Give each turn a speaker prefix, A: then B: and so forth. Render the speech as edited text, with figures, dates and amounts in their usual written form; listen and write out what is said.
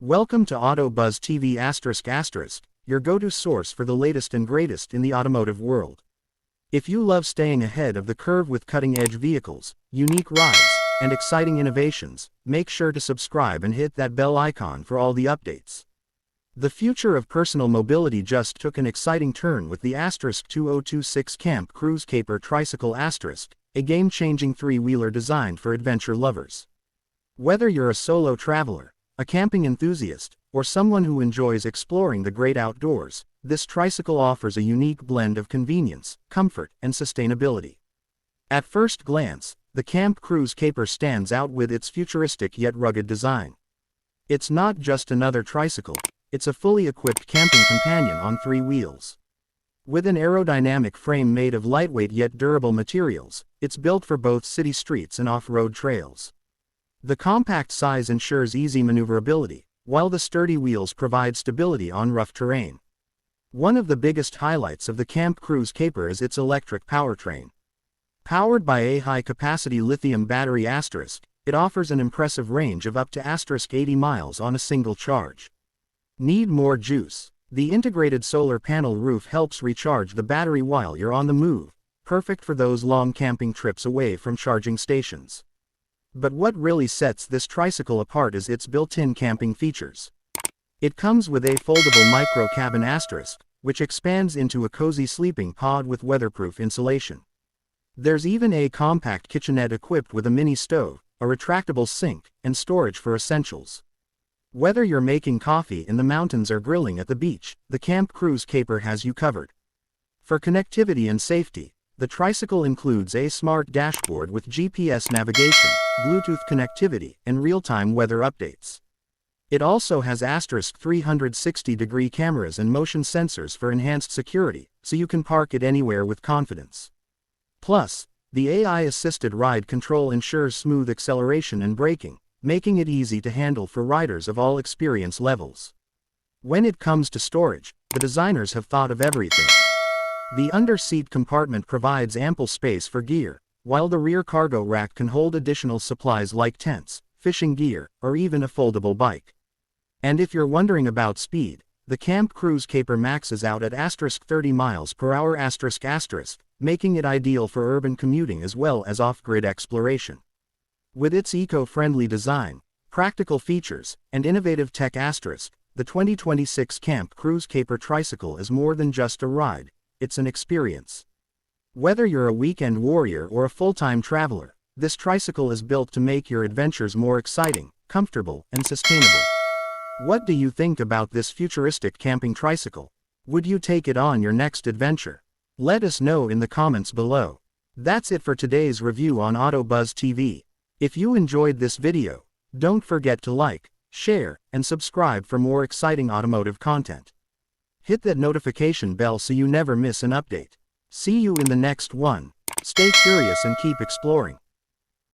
A: Welcome to AutoBuzz TV***, your go-to source for the latest and greatest in the automotive world. If you love staying ahead of the curve with cutting-edge vehicles, unique rides, and exciting innovations, make sure to subscribe and hit that bell icon for all the updates. The future of personal mobility just took an exciting turn with the *2026 Camp Cruise Caper Tricycle*, a game-changing three-wheeler designed for adventure lovers. Whether you're a solo traveler, a camping enthusiast, or someone who enjoys exploring the great outdoors, this tricycle offers a unique blend of convenience, comfort, and sustainability. At first glance, the Camp Cruise Caper stands out with its futuristic yet rugged design. It's not just another tricycle, it's a fully equipped camping companion on three wheels. With an aerodynamic frame made of lightweight yet durable materials, it's built for both city streets and off-road trails. The compact size ensures easy maneuverability, while the sturdy wheels provide stability on rough terrain. One of the biggest highlights of the Camp Cruise Caper is its electric powertrain. Powered by a high-capacity lithium battery*, it offers an impressive range of up to 80 miles on a single charge. Need more juice? The integrated solar panel roof helps recharge the battery while you're on the move, perfect for those long camping trips away from charging stations. But what really sets this tricycle apart is its built-in camping features. It comes with a foldable micro cabin*, which expands into a cozy sleeping pod with weatherproof insulation. There's even a compact kitchenette equipped with a mini stove, a retractable sink, and storage for essentials. Whether you're making coffee in the mountains or grilling at the beach, the Camp Cruise Caper has you covered. For connectivity and safety, the tricycle includes a smart dashboard with GPS navigation, Bluetooth connectivity, and real-time weather updates. It also has *360-degree cameras and motion sensors for enhanced security, so you can park it anywhere with confidence. Plus, the AI-assisted ride control ensures smooth acceleration and braking, making it easy to handle for riders of all experience levels. When it comes to storage, the designers have thought of everything. The under-seat compartment provides ample space for gear, while the rear cargo rack can hold additional supplies like tents, fishing gear, or even a foldable bike. And if you're wondering about speed, the Camp Cruise Caper maxes out at 30 miles per hour*, making it ideal for urban commuting as well as off-grid exploration. With its eco-friendly design, practical features, and innovative tech*, the 2026 Camp Cruise Caper Tricycle is more than just a ride, it's an experience. Whether you're a weekend warrior or a full-time traveler, this tricycle is built to make your adventures more exciting, comfortable, and sustainable. What do you think about this futuristic camping tricycle? Would you take it on your next adventure? Let us know in the comments below. That's it for today's review on AutoBuzz TV. If you enjoyed this video, don't forget to like, share, and subscribe for more exciting automotive content. Hit that notification bell so you never miss an update. See you in the next one. Stay curious and keep exploring.